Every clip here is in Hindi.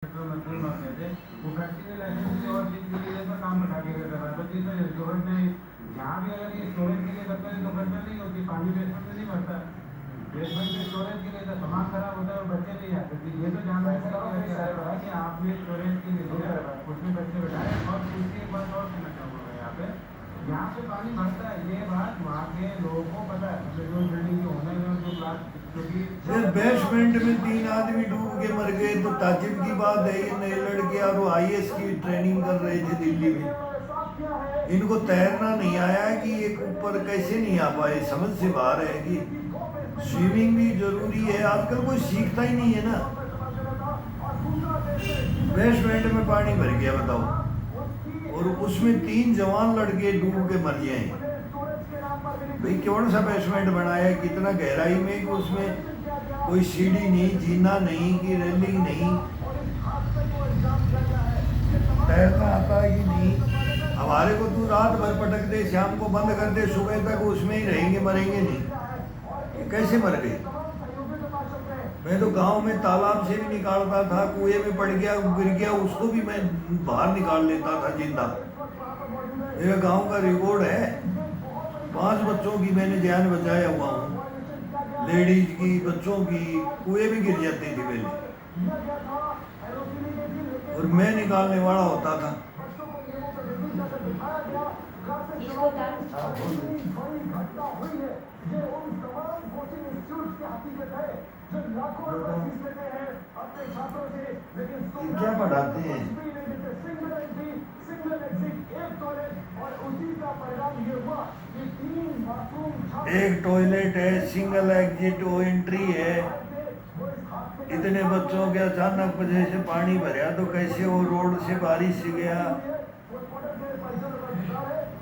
मजदूर मांगते थे वो फैक्ट्री में लाइसेंस और चीज के लिए तो काम बैठा के कर रहा है। तो इसमें स्टोरेज नहीं, यहाँ भी अगर ये स्टोरेज के लिए करते हैं तो खर्चा नहीं होती, पानी बेसमेंट में नहीं भरता। बेसमेंट में स्टोरेज के लिए तो सामान खराब होता है और बच्चे नहीं आते। तो ये तो जानना है कि आपने स्टोरेज के लिए दिया, उसमें बच्चे बैठाए। और उसकी एक बात और कहना चाहूँगा यहाँ पे पानी भरता है, ये बात वहाँ के लोगों को पता है। जो बिल्डिंग के होने में जो क्लास फिर बेसमेंट में 3 आदमी डूब के मर गए तो ताजुब की बात है। ये नए लड़के और आईएएस की ट्रेनिंग कर रहे थे दिल्ली में, इनको तैरना नहीं आया है कि एक ऊपर कैसे नहीं आ पाए। समझ से बाहर है कि स्विमिंग भी जरूरी है। आजकल कोई सीखता ही नहीं है ना। बेसमेंट में पानी भर गया बताओ, और उसमें 3 जवान लड़के डूब के मर जाए। भाई कौन सा बेसमेंट बनाया है, कितना गहराई में, कि उसमें कोई सीढ़ी नहीं, जीना नहीं, कि रेलिंग नहीं, तैरना आता है कि नहीं। हमारे को तू रात भर पटक दे, शाम को बंद कर दे, सुबह तक उसमें ही रहेंगे, मरेंगे नहीं। कैसे मर गए? मैं तो गांव में तालाब से भी निकालता था, कुएं में पड़ गया गिर गया उसको भी मैं बाहर निकाल लेता था जिंदा। मेरा गांव का रिकॉर्ड है। 5 बच्चों की मैंने जान बचाया हुआ हूँ, लेडीज की, बच्चों की। कुएं भी गिर जाती थी पहले और मैं निकालने वाला होता था। क्या पढ़ाते हैं? एक टॉयलेट है, सिंगल एग्जिट ओ एंट्री है। इतने बच्चों के अचानक वजह से पानी भरा तो कैसे वो रोड से बारिश से गया।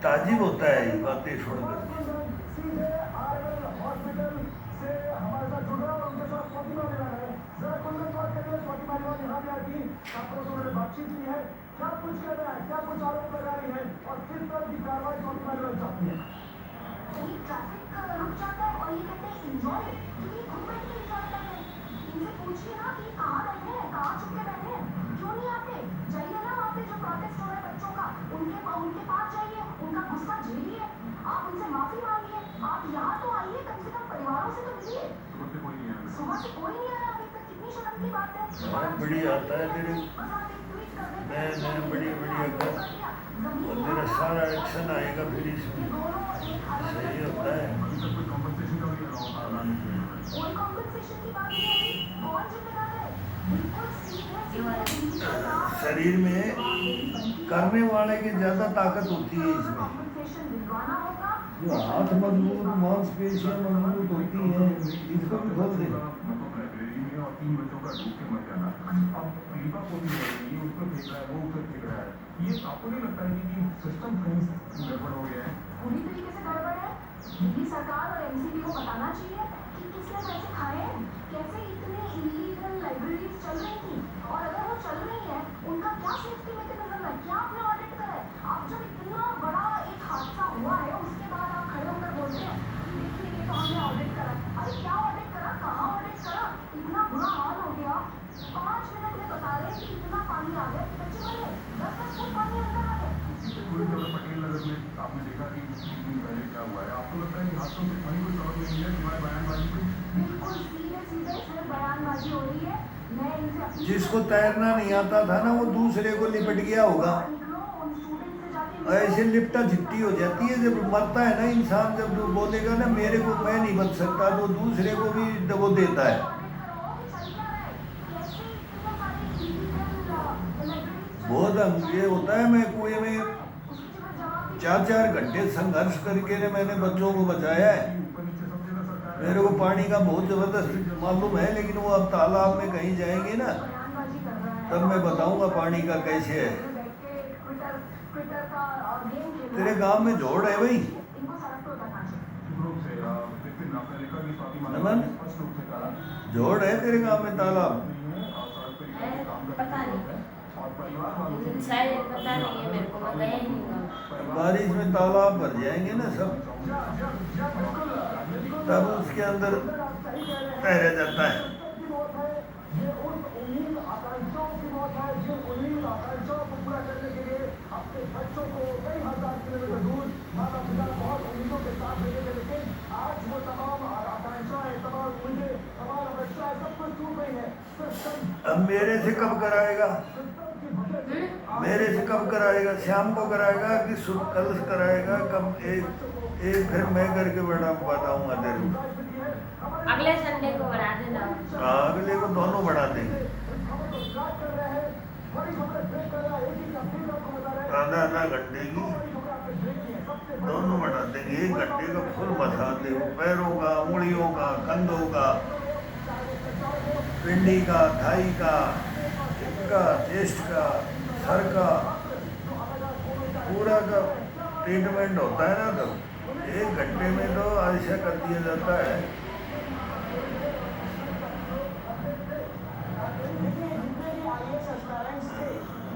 ताजुब होता है ये बातें सुनकर। बातचीत की है, क्या कुछ कर रहा है, क्या कुछ आरोप लगा रही है और किस तरह की कार्रवाई छोटी मालूम चाहती है। ट्रैफिक रुक जाता है और ये कहते हैं एंजॉय, क्योंकि खुद बैठ के एंजॉय कर रहे हैं। इनसे पूछिए ना कि कहाँ बैठे हैं, कहाँ छुप के बैठे हैं, क्यों नहीं आते? जाइए ना वहाँ पे जो प्रोटेस्ट हो रहा है बच्चों का, उनके पास जाइए, उनका गुस्सा झेलिए, आप उनसे माफी मांगिए। आप यहाँ तो आइए, कम से कम परिवारों से तो मिलिए। सुबह से कोई नहीं आया अभी तक, कितनी शर्म की बात है। बड़ी आता है तेरे, मैं बड़ी अगर और तेरा सारा एक्शन आएगा फिर इसमें सही होता है। शरीर में करने वाले की ज्यादा ताकत होती है इसमें। जो हाथ मजबूत, मांसपेशियां मजबूत होती हैं, इसको भी खोल दे। 3 बच्चों का डूब के मर जाना, अब पीपा को भी ये उसको फेंक रहा है, वो उसे फेंक रहा है। ये आपको नहीं लगता है कि सिस्टम कहीं गड़बड़ हो गया है? पूरी तरीके से गड़बड़ है। दिल्ली सरकार और एमसीबी को बताना चाहिए कि किसने पैसे खाए हैं, कैसे इतने इलीगल लाइब्रेरीज चल रही थी, और अगर वो चल रही है उनका क्या सेफ्टी मैकेनिज्म है, क्या आपने ऑडिट करा है? आप जब इतना बड़ा एक हादसा हुआ है उसके बाद आप खड़े होकर बोलते हैं कि देखिए तो हमने ऑडिट करा। अरे क्या ऑडिट करा, कहाँ ऑडिट करा? इतना बुरा हाल हो गया, 5 मिनट में बता रहे हैं कि इतना पानी आ गया, बच्चे मरे, 10 फुट पानी अंदर आ गया। पटेल नगर में आपने देखा कि 3 दिन पहले क्या हुआ है? आपको लगता है कि हादसों से कोई सबक नहीं है तुम्हारे बयानबाजी को? बिल्कुल सीधे सिर्फ बयानबाजी हो रही है। मैं इनसे जिसको तैरना नहीं आता था ना, वो दूसरे को लिपट गया होगा। ऐसे लिपटा झिट्टी हो जाती है जब मरता है ना इंसान। जब वो बोलेगा ना मेरे को, मैं नहीं बच सकता, तो दूसरे को भी वो देता है। बहुत ये होता है। मैं कुएं में 4 घंटे संघर्ष करके ने मैंने बच्चों को बचाया है। मेरे को पानी का बहुत जबरदस्त मालूम है, लेकिन वो अब तालाब में कहीं जाएंगे ना तब मैं बताऊंगा पानी का कैसे है। तेरे गांव में जोड़ है भाई नमन, जोड़ है तेरे गांव में तालाब? पता नहीं, शायद पता नहीं है मेरे को, मैं गया ही नहीं। बारिश में तालाब भर जाएंगे ना सब, तब उसके अंदर तैरा जाता है। अब मेरे से कब कराएगा? मेरे से कब कराएगा? शाम को कराएगा कि कल से कराएगा? कब? एक फिर मैं करके बताऊंगा तेरे को। अगले संडे को बढ़ा देना। हाँ, अगले को दोनों बढ़ा देंगे। आधा घंटे की दोनों बढ़ा देंगे। 1 घंटे का फुल बता दे, पैरों का, उंगलियों का, कंधों का, पिंडी का, थाई का, का, चेस्ट का, सर का, पूरा का ट्रीटमेंट होता है ना। तो 1 घंटे में तो ऐसा कर दिया जाता है।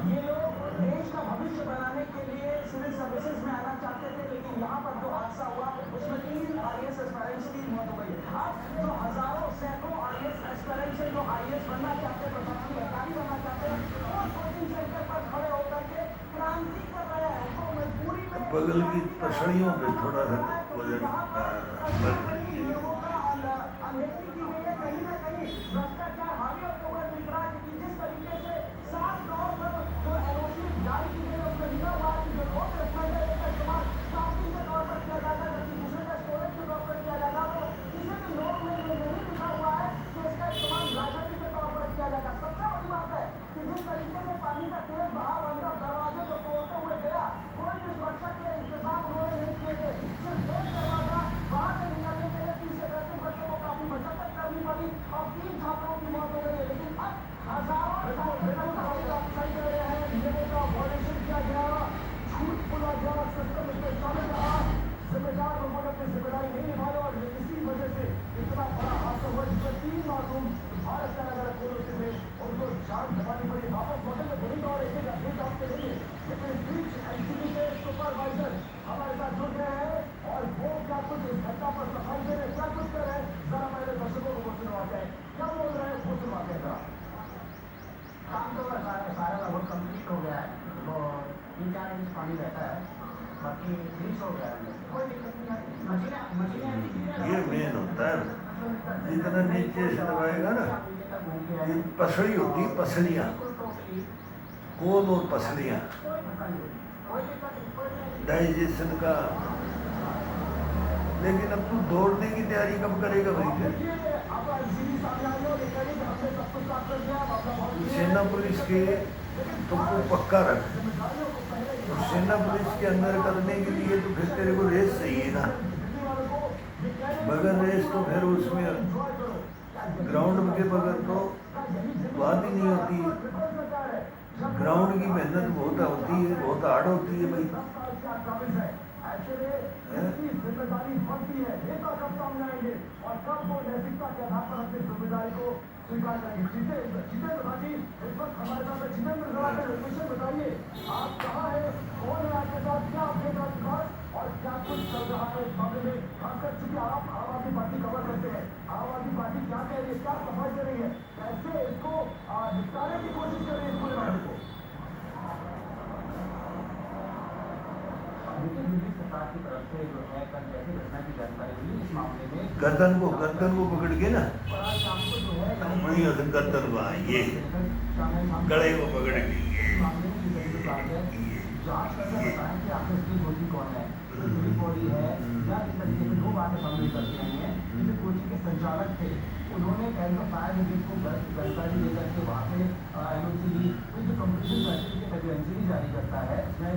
ये लोग देश का भविष्य बनाने के लिए सिविल सर्विसेज में आना चाहते थे, लेकिन यहाँ पर जो हादसा हुआ उसमें 3 IAS एस्पायरेंट्स की मौत हो गई। अब जो हजारों सैकड़ों IAS एस्पायरेंट्स हैं जो IAS बनना चाहते हैं, प्रशासनिक अधिकारी बनना चाहते हैं, वो कोचिंग सेंटर पर खड़े होकर के क्रांति कर रहे हैं। तो मजबूरी में बगल की पसलियों पे थोड़ा सा वजन लोगों का अनदेखी की गई है। कहीं ना कहीं भ्रष्टाचार हावी होते हुए दिख रहा है, क्योंकि जिस तरीके से साफ तौर पर जो एनओसी जारी की गई है उसमें लिखा हुआ है कि जो रोड रेफरेंडर का इस्तेमाल स्टाफिंग के तौर पर किया जाता है, जबकि दूसरे का स्टोरेज के तौर पर किया जाता है। तो किसी भी नोट में ये नहीं लिखा हुआ है कि इसका इस्तेमाल लाइब्रेरी के तौर पर किया जाएगा। सबसे बड़ी बात है कि जिस तरीके से पानी का तेज बहाव अंदर दरवाजे को तोड़ते हुए गया, कोई भी सुरक्षा के इंतजाम उन्होंने नहीं किए थे। सिर्फ एक दरवाजा बाहर से निकालने के लिए 30 से 35 बच्चों को काफी मशक्कत करनी पड़ी और 3 छात्रों की मौत हो गई है। लेकिन अब हजारों सही कर रहे हैं, नियमों का वायलेशन किया गया, झूठ बोला गया, सिस्टम इसमें शामिल रहा, जिम्मेदार लोगों ने अपनी जिम्मेदारी नहीं निभाई और इसी वजह से इतना बड़ा हादसा हुआ जिसमें 3 मासूम भारत का नगर पुलिस थे, उनको जान गंवानी पड़ी। वापस लौटेंगे थोड़ी और एक हफ्ते लेंगे, लेकिन इस बीच एनसीबी के सुपरवाइजर हमारे साथ जुड़ रहे हैं और वो क्या कुछ इस घटना पर सफाई दे रहे हैं, क्या कुछ कर रहे हैं, जरा पहले दर्शकों को वो सुनवाते हैं। क्या बोल रहे हैं वो सुनवाते हैं। काम तो सारा लगभग कंप्लीट हो गया है, वो 3-4 इंच पानी रहता है, बाकी फिनिश हो गया है, कोई दिक्कत नहीं है। मशीनें ये मेन होता है। जितना नीचे से दबाएगा ना, ये पसली होती है, पसलियाँ, कोन और पसलियाँ, डाइजेशन का। लेकिन अब तू दौड़ने की तैयारी कब करेगा भाई? फिर सेना पुलिस के तुमको पक्का रख, और सेना पुलिस के अंदर करने के लिए तो फिर तेरे को रेस चाहिए ना। बगैर रेस तो फिर उसमें ग्राउंड के बगैर तो बात ही नहीं होती। ग्राउंड की मेहनत बहुत होती है, बहुत हार्ड होती है भाई। जिम्मेदारी बनती है, नेता कब सामने आएंगे और कब वो नैतिकता के आधार पर अपनी जिम्मेदारी को स्वीकार करेंगे। जितेंद्र भाजी इस वक्त हमारे साथ है। जितेंद्र जरा लोकेशन बताइए, आप कहाँ है, कौन है आपके साथ, क्या अपडेट है आपके पास और क्या कुछ चल रहा है इस मामले में? खासकर चूंकि आप आम आदमी पार्टी कवर करते हैं, आम आदमी पार्टी क्या कह रही है, क्या सफाई कर रही है, कैसे इसको निपटाने की कोशिश कर रही है इस पूरे मामले को? दिल्ली सरकार की तरफ से जो है कल जैसे घटना की जानकारी मिली इस मामले में गर्दन को पकड़ के ना, वहीं गर्दन को ये गले को पकड़ के जांच करके बताएं कि आखिर इसकी दोषी कौन है, पुलिस बॉडी है या इस तरीके से 2 बातें सामने करती रही हैं। जैसे कोचिंग के संचालक थे, उन्होंने पहले तो फायर ब्रिगेड को जानकारी लेकर के वहाँ से एनओसी ली, फिर जो कंपटीशन सर्टिफिकेट अभी एनसीबी जारी करता है, उसमें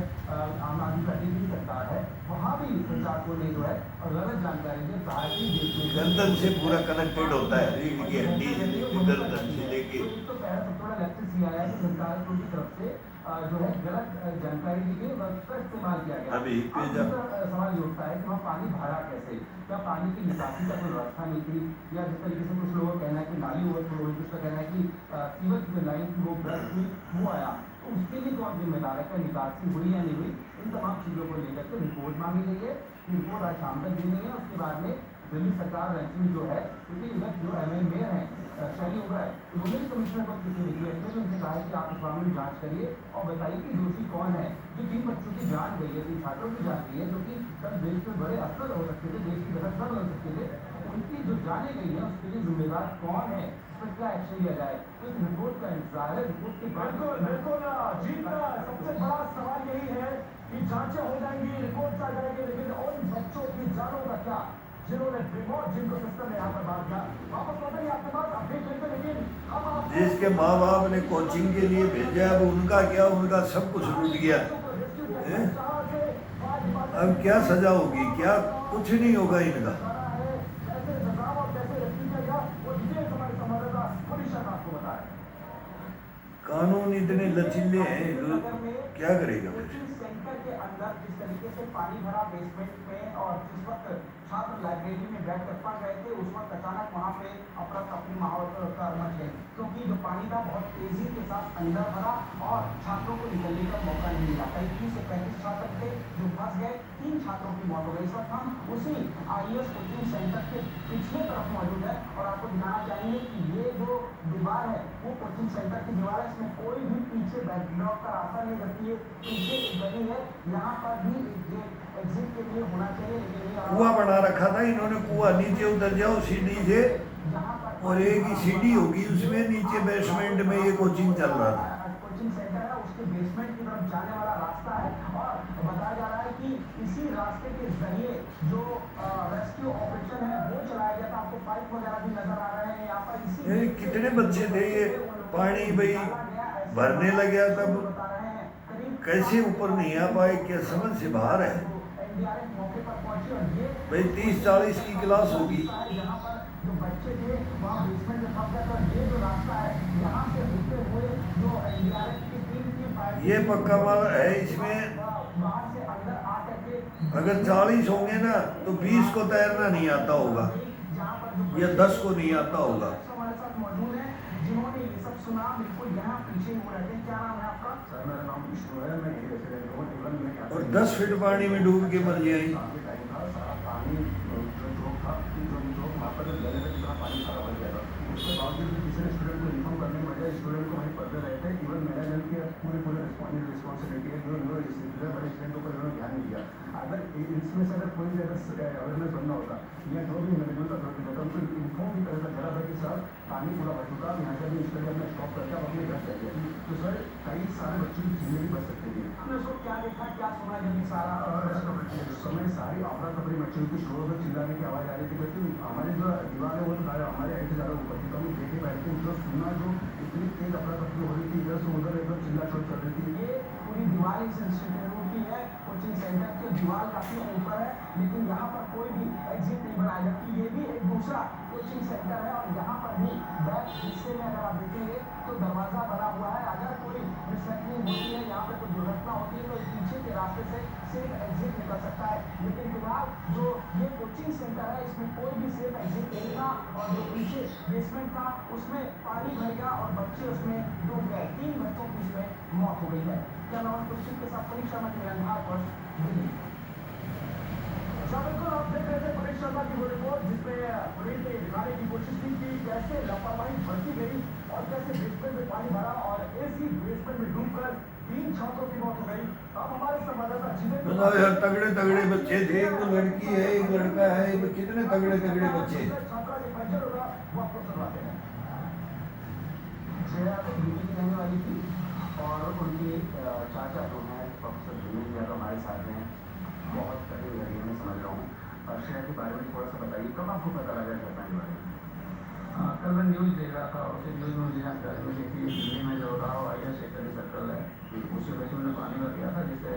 आम आदमी पार्टी की सरकार है, वहाँ भी संचालकों ने जो है और गलत जानकारी दी। भारतीय गर्दन से पूरा कनेक्टेड होता है, रीढ़ की हड्डी से गर्दन से लेके। तो पहला सबसे बड़ा लेक्चर ये आया कि संचालकों की तरफ से जो है गलत जानकारी दी गई और उसका इस्तेमाल किया गया। अभी सवाल ये उठता है कि वहाँ पानी भरा कैसे, क्या पानी की निकासी का कोई व्यवस्था नहीं थी, या जिस तरीके से कुछ लोगों का कहना है कि नाली ओवरफ्लो हुई, कुछ का कहना है कि सीवर की जो लाइन थी वो ब्रेक हुई, वो आया, तो उसके लिए कौन जिम्मेदार है, क्या निकासी हुई या नहीं हुई, इन तमाम चीज़ों को लेकर के रिपोर्ट मांगी गई है। रिपोर्ट आज शाम तक दी गई है। उसके बाद में दिल्ली सरकार रैंकिंग जो है, क्योंकि इधर जो एमएलए मेयर हैं शैली होगा है, उन्होंने भी कमिश्नर को लिखी है, उनसे कहा है कि आप इस मामले में जांच करिए और बताइए कि दोषी कौन है। जो 3 बच्चों की जान गई है, 3 छात्रों की जान गई है, जो कि कल देश में बड़े अफसर हो सकते थे, देश की गलत बन सकते थे, उनकी जो जाने गई है उसके लिए जिम्मेदार कौन है, उस पर क्या एक्शन लिया जाए, तो इस रिपोर्ट का इंतजार है। रिपोर्ट के बाद बिल्कुल जीत का सबसे बड़ा सवाल यही है कि जांचें हो जाएंगी, रिपोर्ट आ जाएगी, लेकिन उन बच्चों की जानों का क्या जिन्होंने रिमोट जिनको सिस्टम ने यहाँ पर बात किया। वापस लौटेंगे आपके पास अपडेट लेते, लेकिन अब आप जिसके माँ बाप ने कोचिंग के लिए भेजा अब उनका क्या, उनका सब कुछ लूट गया। हैं? अब क्या सजा होगी, क्या कुछ नहीं होगा इनका। कैसे सजा और कैसे रेस्क्यू किया गया वो डिटेल्स हमारे संवाददाता मनीषा आपको बताएं। कानून इतने लचीले हैं, तो क्या करेगा फिर। कोचिंग सेंटर के अंदर जिस तरीके से पानी भरा बेसमेंट में और जिस वक्त छात्र लाइब्रेरी में बैठकर पढ़ रहे थे उस वक्त अचानक वहाँ पे अफरा तफरी माहौल मच गई, क्योंकि जो पानी था बहुत तेजी के साथ अंदर भरा और छात्रों को निकलने का मौका नहीं मिला। करीब 30 से 35 छात्र थे जो फंस गए, 3 छात्रों की मौत हो गई। इस वक्त हम उसी IES कोचिंग सेंटर के पिछले तरफ मौजूद है और आपको दिखाना चाहेंगे कि ये जो दीवार है वो कोचिंग सेंटर की दीवार है, इसमें कोई भी पीछे बैकड्रॉप का रास्ता नहीं, जबकि ये पीछे एक गली है, यहाँ पर भी एग्जिट के लिए होना चाहिए, लेकिन कुआं बना रखा था इन्होंने, कुआं नीचे उतर जाओ सीढ़ी से और एक ही सीढ़ी होगी उसमें, नीचे बेसमेंट में ये कोचिंग चल रहा था। कोचिंग सेंटर है उसके बेसमेंट की तरफ जाने वाला रास्ता है और बताया जा रहा है कि इसी रास्ते के जरिए जो रेस्क्यू ऑपरेशन है वो चलाया गया था। आपको पाइप वगैरह भी नजर आ रहे हैं यहाँ पर। ये कितने बच्चे थे, ये पानी भाई भरने लग गया तब कैसे ऊपर नहीं आ पाए, क्या समझ से बाहर है भाई। 30-40 की क्लास होगी। यहाँ पर जो बच्चे थे वहाँ बेसमेंट में फंस गए, तो ये जो रास्ता है यहाँ से होते हुए जो NDRF की टीम की ये पक्का माल है, इसमें बाहर से अंदर आ करके अगर 40 होंगे ना तो 20 को तैरना नहीं आता होगा जहाँ पर जो या 10 को नहीं आता होगा। हमारे साथ मौजूद है जिन्होंने ये सब सुना, बिल्कुल यहाँ पीछे हो रहे थे। क्या नाम है आपका? सर मेरा नाम विष्णु है, मैं यही रेसिडेंट हूँ। और 10 फीट पानी में डूब के मर जाए। पानी जो था जो वहाँ पर गले में कितना पानी सारा भर गया था, उसके बावजूद भी किसी ने स्टूडेंट को इन्फॉर्म करने के बजाय स्टूडेंट को वहीं पढ़ते रहे थे। इवन मैनेजमेंट की पूरे रिस्पॉन्सिबिलिटी है जो बड़े स्टूडेंट को इन्होंने ध्यान नहीं दिया। अगर इसमें से अगर कोई भी अवेयरनेस बनना होता या जो भी मैनेजमेंट अथॉरिटी होता उनको इन्फॉर्म भी करना जरा था कि सर पानी पूरा भर चुका, अब यहाँ से भी स्टडी अपना स्टॉप करके आप अपने घर जाइए, तो सर कई सारे बच्चों की जिंदगी बच सकती है। हमने उसको क्या देखा क्या सुना जब ये सारा उस समय सारी अफरा तफरी मची हुई थी, शोर में चिल्लाने की आवाज़ आ रही थी, क्योंकि हमारी जो दीवार है वो तो हमारे ऐसे ज़्यादा ऊपर थी, तो हम देखे बैठते जो सुना जो इतनी तेज अफरा तफरी हो रही थी, इधर से उधर एकदम चिल्ला शोर चल रही थी। ये पूरी दीवार इस इंस्टीट्यूट की है, कोचिंग सेंटर की दीवार काफ़ी ऊपर है, लेकिन यहाँ पर कोई भी एग्जिट नहीं बनाया, जबकि ये भी एक दूसरा कोचिंग सेंटर है और यहाँ पर भी बैक हिस्से में अगर आप देखेंगे तो दरवाज़ा बना हुआ है। अगर कोई मिसहैपनिंग होती है, यहाँ पर कोई दुर्घटना होती है, तो पीछे के रास्ते से सिर्फ एग्जिट निकल सकता है, लेकिन फिलहाल जो ये कोचिंग सेंटर है इसमें कोई भी सेफ एग्जिट नहीं था और जो पीछे बेसमेंट था उसमें पानी भर गया और बच्चे उसमें डूब गए। 3 बच्चों की इसमें मौत हो गई है। क्या नाम कुछ के साथ परीक्षा में निरंधार पर दिल्ली। बिल्कुल आप देख रहे थे परेश शर्मा की वो रिपोर्ट जिसमें पुलिस ने दिखाने की कोशिश की कि कैसे लापरवाही बढ़ती गई और कैसे बेसमेंट में पानी भरा और ऐसी बेसमेंट में डूबकर 3 छात्रों की मौत हो गई। अब हमारे संवाददाता बताओ यार, तगड़े तगड़े बच्चे थे, एक तो लड़की है एक लड़का है, कितने तगड़े तगड़े बच्चे। छात्रा के पंचर होगा वो आपको सुनवाते हैं। श्रेया तो दिल्ली की रहने वाली थी और उनके चाचा जो हैं प्रोफेसर धर्मेंद्र यादव हमारे साथ हैं, बहुत कठिन घड़ी में समझ रहा हूँ। और श्रेया के बारे में थोड़ा सा बताइए, कब आपको पता लगा घटना के बारे में? कल मैं न्यूज़ देख रहा था, उसे न्यूज़ में मुझे जानकारी मिली कि दिल्ली में जो राव IAS सेक्रेटरी सर्कल है उस वजह में पानी भर गया था, जिससे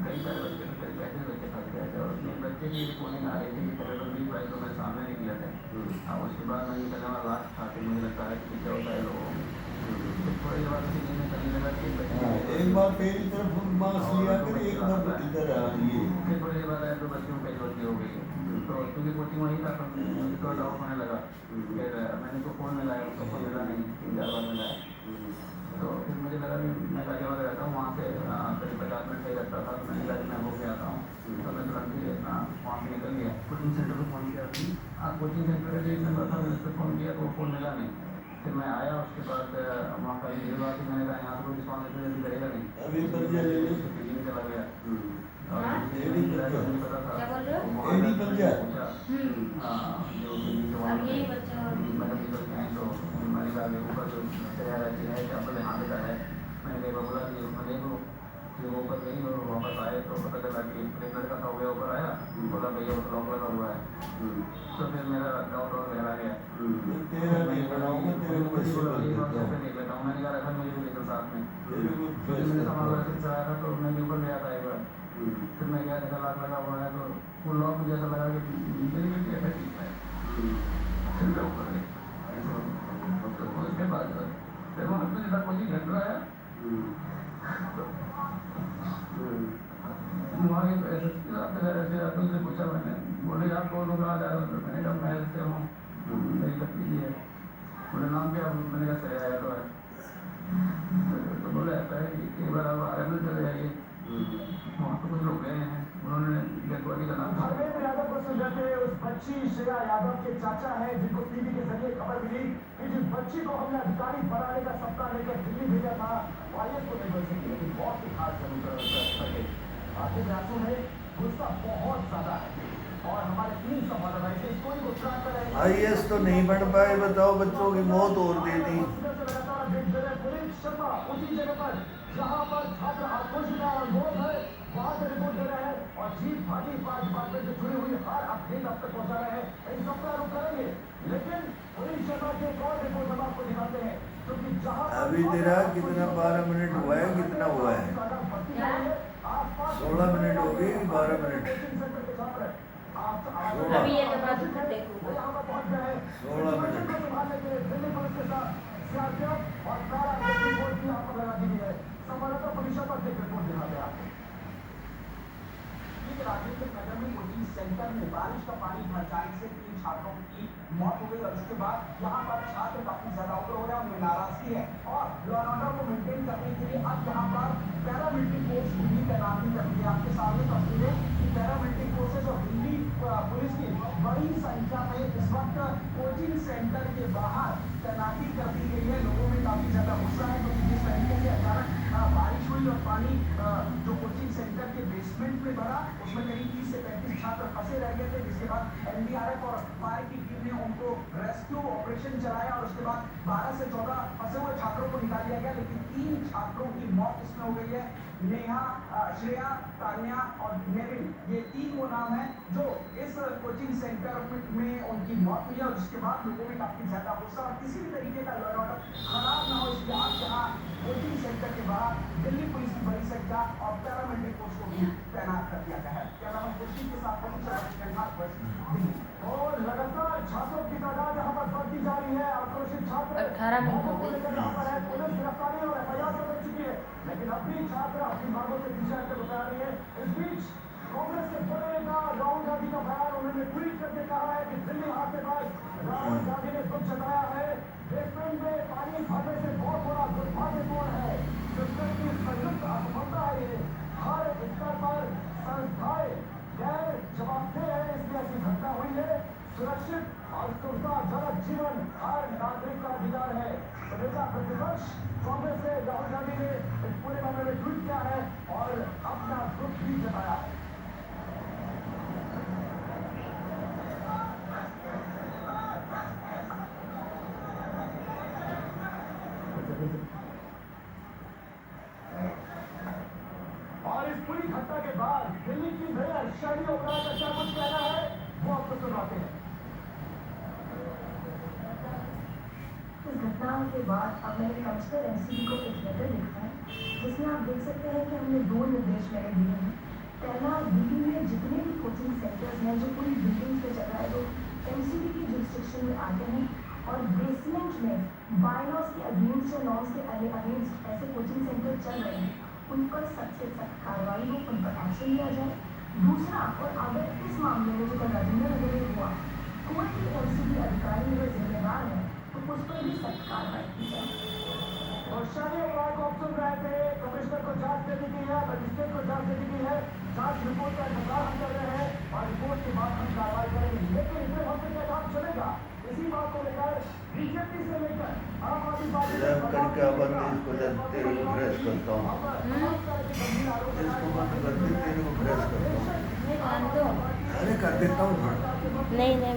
कई सारे बच्चे करीब 35 बच्चे फंस गए थे और उसमें बच्चे की रिपोर्टिंग आ रही थी कि करीबन 20 बाईस तो मेरे सामने निकले थे। अब उसके बाद मैं निकलने वाला लास्ट था कि मुझे लगता है कि क्या होता है लोगों तो थोड़ी देर बाद उसी दिन में चलने लगा कि एक बार तेरी तरफ मास्क लिया कर, एक बार इधर आ रही है। फिर थोड़ी देर बाद आए तो बच्चों की जरूरत हो गई, तो क्योंकि कोचिंग वहीं था तो मुझे तो डाउट होने लगा। फिर मैंने तो फ़ोन मिलाया, उसको फ़ोन मिला नहीं, 3-4 बार मिलाया, तो फिर मुझे लगा कि मैं गाजियाबाद रहता हूँ, वहाँ से करीब 50 मिनट सही लगता था, तो मैंने कहा कि मैं होके आता हूँ, तो मैं तुरंत ही वहाँ से निकल गया। कोचिंग सेंटर पर फ़ोन किया थी, कोचिंग सेंटर का एक नंबर था, मैंने उस पर फ़ोन किया तो वो फ़ोन मिला नहीं। फिर मैं आया, उसके बाद वहाँ का ये बात मैंने कहा यहाँ कोई रिस्पॉन्स जल्दी करेगा नहीं, अभी पर ले ले पीजी में चला गया। हाँ? मुझे पता था क्या बोल रहे हो? एडी बन गया। जो अब यही बच्चा और मैंने भी करते हैं तो हमारी बात के ऊपर जो तैयार रहती है कि अपने हाथ का है मैंने कई बार बोला कि उसमें देखो कि वो ऊपर गई और वापस आए तो पता चला कि एक लड़का था वो ऊपर आया बोला भैया वो लॉक लगा हुआ है तो फिर मेरा डाउट और गहरा गया तेरा नहीं बनाऊंगा, तेरे को कैसे कर देता हूँ। देख लेता हूँ मैंने कहा रखा मुझे लेकर साथ में तेरे को फिर कैसे मेरे कर सामान देता वैसे चलाया था तो मैं ऊपर गया था एक बार फिर मैं गया देखा लॉक लगा हुआ है तो वो लॉक मुझे ऐसा लगा कि मेरी बेटी ऐसा ठीक है फिर मैं ऊपर गया तो उसके बाद फिर वहाँ पे जितना कोई घट रहा है वहाँ एक ऐसे से पूछा मैंने बोले आप कौन लोग आ जा रहे हो मैंने कहा मैं ऐसे हूँ मेरी भतीजी है बोले नाम क्या मैंने कहा सही आया तो है तो बोले ऐसा है कि एक बार आप आरएमएल चले जाइए वहाँ तो कुछ लोग गए हैं उन्होंने डेडबॉडी का नाम धर्मेंद्र यादव को सुन रहे थे उस बच्ची श्रेया यादव के चाचा है जिनको टीवी के जरिए खबर मिली कि जिस बच्ची को हमने अधिकारी बनाने का सपना लेकर दिल्ली भेजा था वायरस को नहीं बच सकी लेकिन बहुत ही खास सके आपके प्रयासों में गुस्सा बहुत ज्यादा है और हमारे 3 संवाददाता इस स्टोरी को ट्रैक कर रहे हैं IAS तो नहीं बन पाए, बताओ बच्चों की मौत और दे दी। पुलिस शर्मा उसी जगह पर जहां पर छात्र आक्रोशित है और बोल है वहां से रिपोर्ट दे रहे हैं और जीत भाटी फायर डिपार्टमेंट से जुड़ी हुई हर अपडेट आप तक पहुंचा रहे हैं इन सबका रुख करेंगे लेकिन पुलिस शर्मा की एक और रिपोर्ट हम आपको दिखाते हैं क्योंकि जहां अभी तेरा कितना 12 मिनट हुआ है, कितना हुआ है? 16 मिनट हो गई, 12 मिनट। अभी ये दबा दो फिर देखो 16 मिनट। राजेंद्र नगर में कोचिंग सेंटर में बारिश का पानी भर जाने से 3 छात्रों की मौत हो गई और उसके बाद यहाँ पर छात्र काफी ज्यादा उग्र हो रहे हैं उनमें नाराजगी है और लॉ एंड ऑर्डर को मेंटेन करने के लिए अब यहाँ पर पैरामिलिट्री फोर्स की तैनाती कर दी है। आपके सामने तस्वीरें कि पैरामिलिट्री फोर्सेज और दिल्ली पुलिस की बड़ी संख्या में इस वक्त कोचिंग सेंटर के बाहर तैनाती कर दी गई है। लोगों में काफी ज्यादा गुस्सा है क्योंकि जिस तरीके से अचानक बारिश हुई और पानी जो कोचिंग सेंटर के बेसमेंट में भरा उसमें करीब 30 से 35 छात्र फंसे रह गए थे जिसके बाद एनडीआरएफ और फायर की टीम ने उनको रेस्क्यू ऑपरेशन चलाया और उसके बाद 12 से 14 फंसे हुए छात्रों को निकाल लिया गया लेकिन 3 छात्रों की मौत इसमें हो गई है। नेहा, श्रेया, तान्या और नेविन ये 3 वो नाम है जो इस कोचिंग सेंटर में उनकी मौत हुई है और जिसके बाद लोगों में काफी ज्यादा गुस्सा और किसी भी तरीके का लॉ एंड ऑर्डर खराब ना हो इसलिए आज यहाँ कोचिंग सेंटर के बाहर दिल्ली पुलिस की बड़ी संख्या और पैरामिलिट्री फोर्स को भी तैनात कर दिया गया है। कैमरा कुर्सी के साथ और लगातार छात्रों की तादाद यहाँ पर बढ़ती जा रही है। आक्रोशित छात्र 18 मिनट हो गए। पुलिस गिरफ्तारी और एफआईआर कर चुकी है लेकिन अब भी छात्र अपनी मांगों से पीछे हटकर बता रही है। इस बीच कांग्रेस के बड़े नेता राहुल गांधी का बयान उन्होंने ट्वीट करके कहा है कि दिल्ली हारने के बाद राहुल गांधी ने दुख जताया है। बेसमेंट में पानी भरने से बहुत बड़ा दुर्भाग्यपूर्ण है। सिस्टम की संयुक्त असफलता है ये हर स्तर पर संस्थाएं गैर जवाबदेह है इसलिए ऐसी घटना हुई है। सुरक्षित और सुविधाजनक जीवन हर नागरिक का अधिकार है। नेता प्रतिपक्ष कांग्रेस से राहुल गांधी ने इस पूरे मामले में ट्वीट किया है और अपना दुख भी जताया है। और इस पूरी घटना के बाद दिल्ली की मेयर शर्मी ओबराय का क्या कुछ कहना है वो आपको सुनाते हैं। इस घटनाओं के बाद अब मैंने कमिश्नर एमसीबी को एक लेटर लिखा है जिसमें आप देख सकते हैं कि हमने 2 निर्देश मैंने दिए हैं। पहला, दिल्ली में जितने भी कोचिंग सेंटर्स हैं जो पूरी बिल्डिंग पे चल रहा है वो एमसीबी की जुरिस्डिक्शन में आते हैं और बेसमेंट में बायलॉज के अगेंस्ट या नॉर्म्स के अगेंस्ट ऐसे कोचिंग सेंटर चल रहे हैं उन पर सख्त से सख्त कार्रवाई हो, उन पर एक्शन लिया जाए। दूसरा, और अगर इस मामले में जो कल राजेंद्र नगर में हुआ कोई भी एमसीबी अधिकारी अगर जिम्मेदार है तो उस पर भी सख्त कार्रवाई की जाए। और शर्मी ओबराय को आप सुन रहे थे। कमिश्नर को जांच दे दी गई है, मजिस्ट्रेट को जांच दे दी गई है। जांच रिपोर्ट का इंतजार हम कर रहे हैं और रिपोर्ट के बाद हम कार्रवाई करेंगे लेकिन इसमें वक्त क्या काम चलेगा इसी बात को लेकर बीजेपी से लेकर आम आदमी पार्टी करके अब इसको तेरे को फ्रेश करता हूँ, इसको बंद करके तेरे को फ्रेश करता हूँ। नहीं कर दो। अरे कर देता हूँ। नहीं नहीं